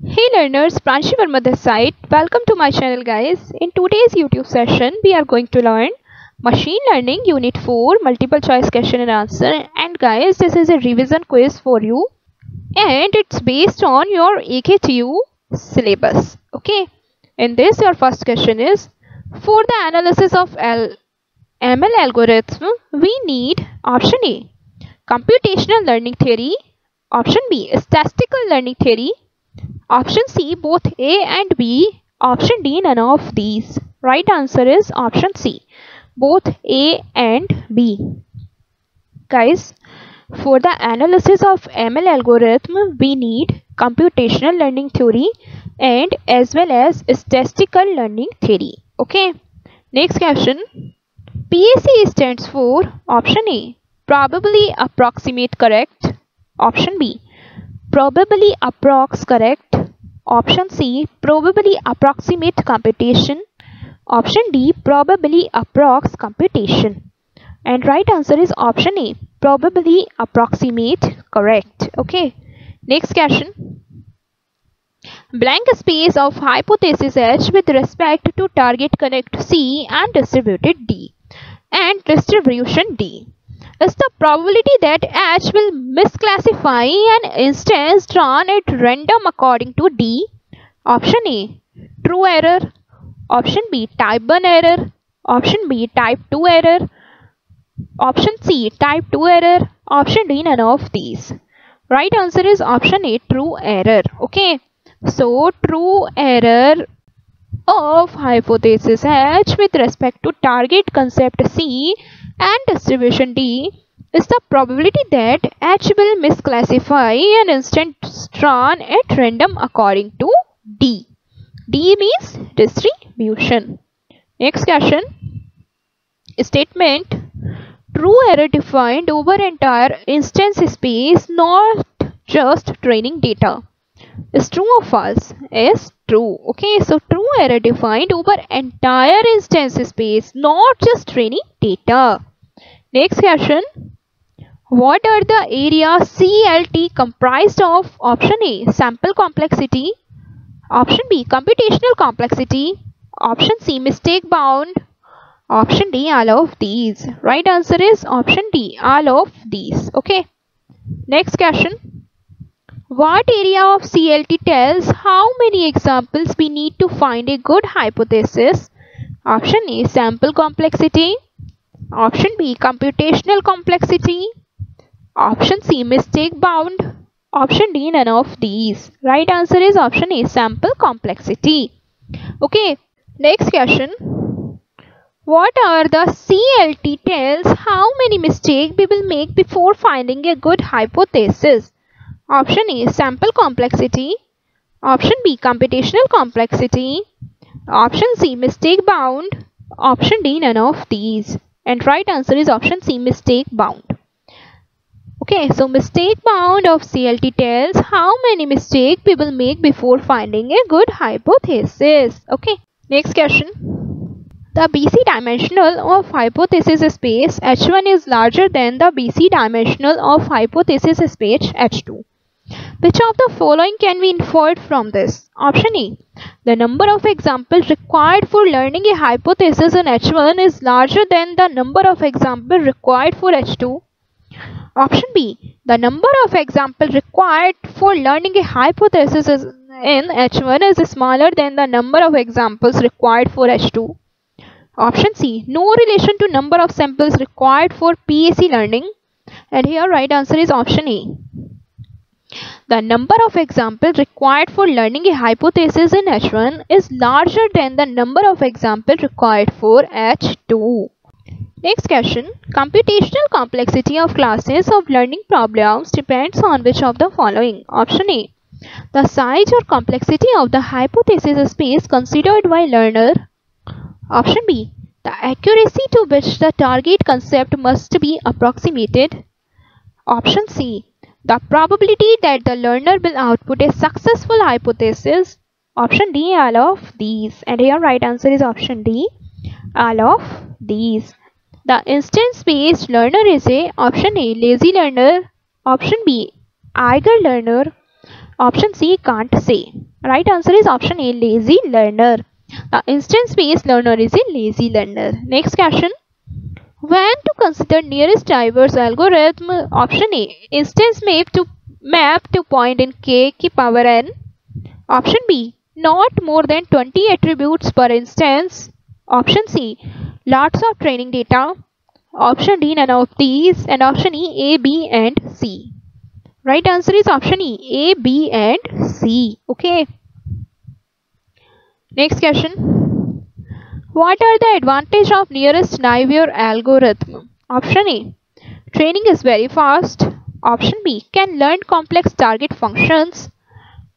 Hey learners, Pranshi Verma this side. Welcome to my channel guys. In today's YouTube session, we are going to learn Machine Learning Unit 4 Multiple Choice Question and Answer. And guys, this is a revision quiz for you. And it's based on your AKTU syllabus. Okay. In this, your first question is, for the analysis of ML algorithm, we need option A, computational learning theory, option B, statistical learning theory, option C, both A and B, option D, none of these. Right answer is option C, both A and B. Guys, for the analysis of ML algorithm, we need computational learning theory and as well as statistical learning theory. Okay. Next question. PAC stands for option A, probably approximate correct, option B, probably approx correct, option C, probably approximate computation, option D, probably approx computation. And right answer is option A, probably approximate correct. Okay. Next question. Blank space of hypothesis H with respect to target connect C and distributed D and distribution D is the probability that H will misclassify an instance drawn at random according to D. Option A, true error, option B, type 1 error, option B, type 2 error, option C, type 2 error, option D, none of these. Right answer is option A, true error. Okay, so true error of hypothesis H with respect to target concept C and distribution D is the probability that H will misclassify an instance drawn at random according to D. D means distribution. Next question. Statement. True error defined over entire instance space, not just training data. Is true or false? Is true. Okay, so true error defined over entire instance space, not just training data. Next question. What are the areas CLT comprised of? Option A, sample complexity, option B, computational complexity, option C, mistake bound, option D, all of these. Right answer is option D, all of these. Okay. Next question. What area of CLT tells how many examples we need to find a good hypothesis? Option A, sample complexity, option B, computational complexity, option C, mistake bound, option D, none of these. Right answer is option A, sample complexity. Okay, next question. What are the CLT tells how many mistakes we will make before finding a good hypothesis? Option A, sample complexity, option B, computational complexity, option C, mistake bound, option D, none of these. And right answer is option C, mistake bound. Okay, so mistake bound of CLT tells how many mistakes we will make before finding a good hypothesis. Okay, next question. The BC dimensional of hypothesis space H1 is larger than the BC dimensional of hypothesis space H2. Which of the following can be inferred from this? Option A, the number of examples required for learning a hypothesis in H1 is larger than the number of examples required for H2. Option B, the number of examples required for learning a hypothesis in H1 is smaller than the number of examples required for H2. Option C, no relation to number of samples required for PAC learning. And here right answer is option A. The number of examples required for learning a hypothesis in H1 is larger than the number of examples required for H2. Next question. Computational complexity of classes of learning problems depends on which of the following? Option A, the size or complexity of the hypothesis space considered by learner. Option B, the accuracy to which the target concept must be approximated. Option C, the probability that the learner will output a successful hypothesis. Option D, all of these. And here right answer is option D, all of these. The instance-based learner is a option A, lazy learner, option B, eager learner, Option C, can't say. Right answer is option A, lazy learner. The instance-based learner is a lazy learner. Next question. When to consider nearest neighbors algorithm? Option A, instance map to point in k की power n. Option B, not more than 20 attributes per instance. Option C, lots of training data. Option D, none of these. And option E, A, B and C. Right answer is option E, A, B and C. Okay. Next question. What are the advantages of nearest neighbor algorithm? Option A, training is very fast. Option B, can learn complex target functions.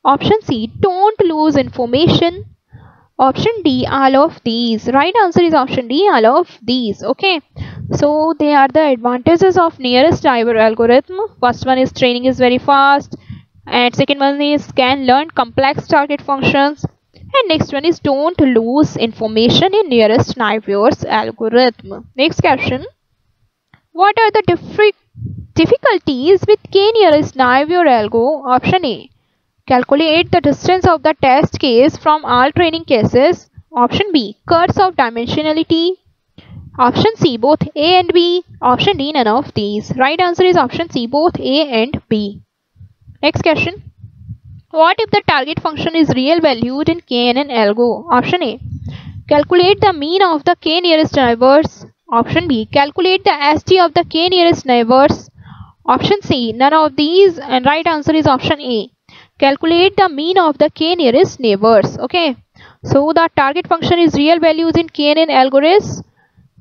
Option C, don't lose information. Option D, all of these. Right answer is option D, all of these. Okay. So they are the advantages of nearest neighbor algorithm. First one is training is very fast. And second one is can learn complex target functions. And next one is don't lose information in nearest neighbors algorithm. Next question. What are the difficulties with k nearest neighbor algo? Option A, calculate the distance of the test case from all training cases. Option B, curse of dimensionality. Option C, both A and B. Option D, none of these. Right answer is option C, both A and B. Next question. What if the target function is real valued in KNN algo? Option A, calculate the mean of the k nearest neighbors. Option B, calculate the ST of the k nearest neighbors. Option C, none of these. And right answer is option A, calculate the mean of the k nearest neighbors. Okay. So the target function is real values in KNN algorithm.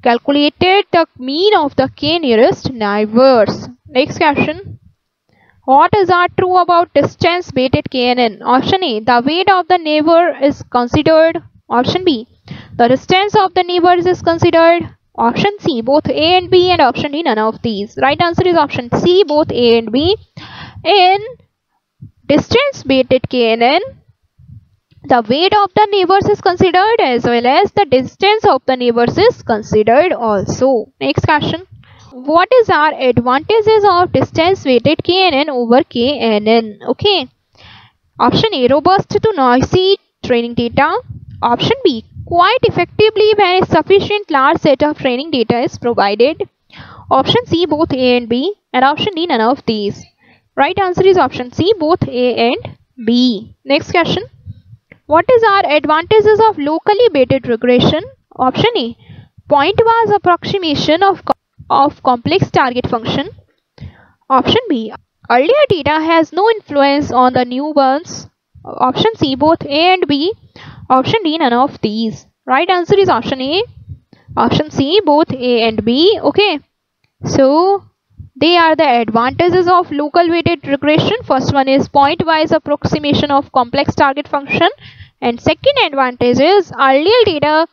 Calculated the mean of the k nearest neighbors. Next question. What is true about distance weighted KNN? Option A, the weight of the neighbor is considered. Option B, the distance of the neighbors is considered. Option C, both A and B. And option D, none of these. Right answer is option C, both A and B. In distance weighted KNN, the weight of the neighbors is considered as well as the distance of the neighbors is considered also. Next question. What is our advantages of distance weighted KNN over KNN? Okay. Option A, robust to noisy training data. Option B, quite effectively when a sufficient large set of training data is provided. Option C, both A and B. And option D, none of these. Right answer is option C, both A and B. Next question. What is our advantages of locally weighted regression? Option A, pointwise approximation of complex target function. Option B, earlier data has no influence on the new ones. Option C, both A and B. Option D, none of these. Right answer is option A, option C, both A and B. Okay. So they are the advantages of local weighted regression. First one is pointwise approximation of complex target function. And second advantage is earlier data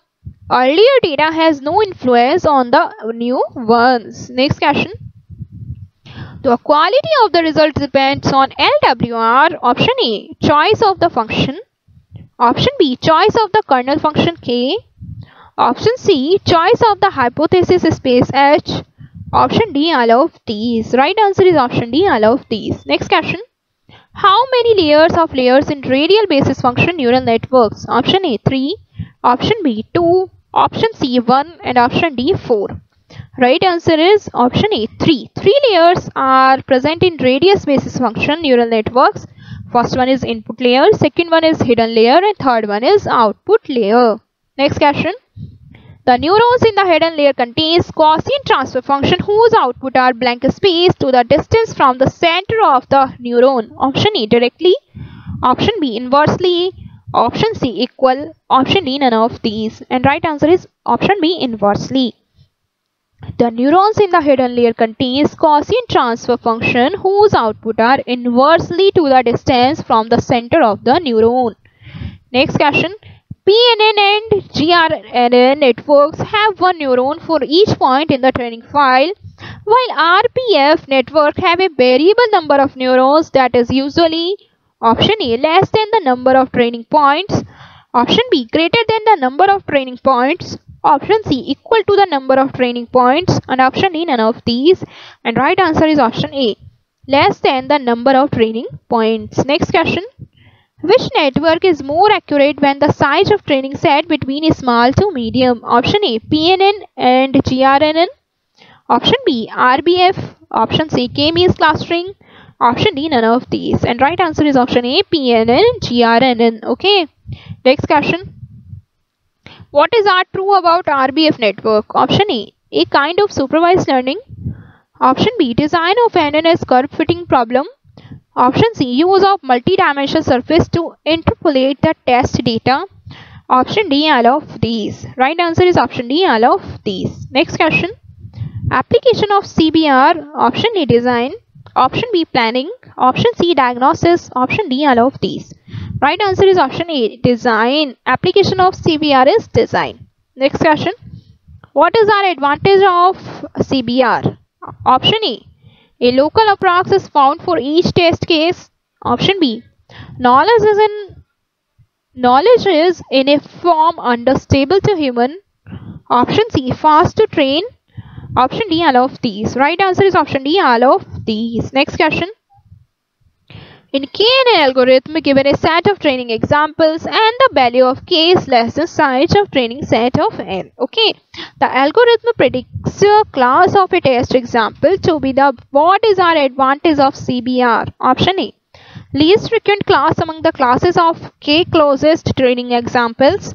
has no influence on the new ones. Next question. The quality of the result depends on LWR. Option A, choice of the function. Option B, choice of the kernel function K. Option C, choice of the hypothesis space H. Option D, all of these. Right answer is option D, all of these. Next question. How many layers in radial basis function neural networks? Option A, 3. Option B, 2. Option C, 1. And option D, 4. Right answer is option A, 3. 3 layers are present in radius basis function neural networks. First one is input layer, second one is hidden layer, and third one is output layer. Next question. The neurons in the hidden layer contains Gaussian transfer function whose output are blank space to the distance from the center of the neuron. Option A, directly. Option B, inversely. Option C, equal. Option D, none of these. And right answer is option B, inversely. The neurons in the hidden layer contains Gaussian transfer function whose output are inversely to the distance from the center of the neuron. Next question. PNN and GRNN networks have one neuron for each point in the training file, while RPF network have a variable number of neurons that is usually option A, less than the number of training points, option B, greater than the number of training points, option C, equal to the number of training points, and option D, none of these. And right answer is option A, less than the number of training points. Next question. Which network is more accurate when the size of training set between small to medium? Option A, PNN and GRNN. Option B, RBF. Option C, K-means clustering. Option D, none of these. And right answer is option A, PNN and GRNN. Okay. Next question. What is true about RBF network? Option A kind of supervised learning. Option B, design of NNS curve fitting problem. Option C, use of multi-dimensional surface to interpolate the test data. Option D, all of these. Right answer is option D, all of these. Next question. Application of CBR. Option A, design. Option B, planning. Option C, diagnosis. Option D, all of these. Right answer is option A, design. Application of CBR is design. Next question. What is our advantage of CBR? Option A local approx is found for each test case. Option B, knowledge is in a form understandable to human. Option C, fast to train. Option D, all of these. Right answer is option D, all of these. Next question. In KNN algorithm, given a set of training examples and the value of k is less than size of training set of n. Okay, the algorithm predicts a class of a test example to be the what is our advantage of CBR? Option A, least frequent class among the classes of k closest training examples.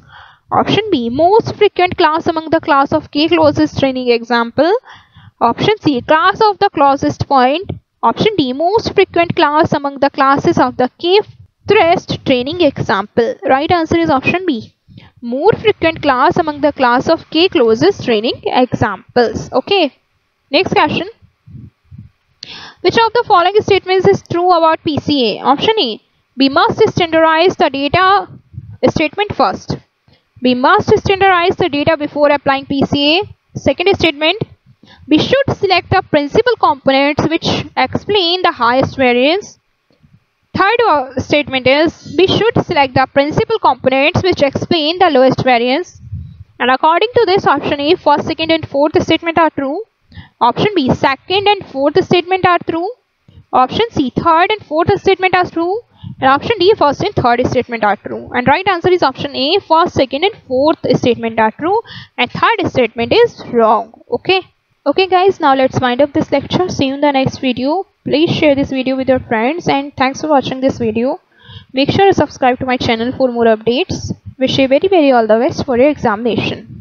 Option B, most frequent class among the class of k closest training example. Option C, class of the closest point. Option D, most frequent class among the classes of the k-thrust training example. Right answer is option B, more frequent class among the class of k closest training examples. Okay. Next question. Which of the following statements is true about PCA? Option A, we must standardize the data statement first. We must standardize the data before applying PCA. Second statement, we should select the principal components which explain the highest variance. Third statement is we should select the principal components which explain the lowest variance. And according to this, option A, first, second and fourth statement are true. Option B, second and fourth statement are true. Option C, third and fourth statement are true. And option D, first and third statement are true. And right answer is option A, first, second and fourth statement are true and third statement is wrong. Okay. Okay guys, now let's wind up this lecture. See you in the next video. Please share this video with your friends and thanks for watching this video. Make sure to subscribe to my channel for more updates. Wish you very all the best for your examination.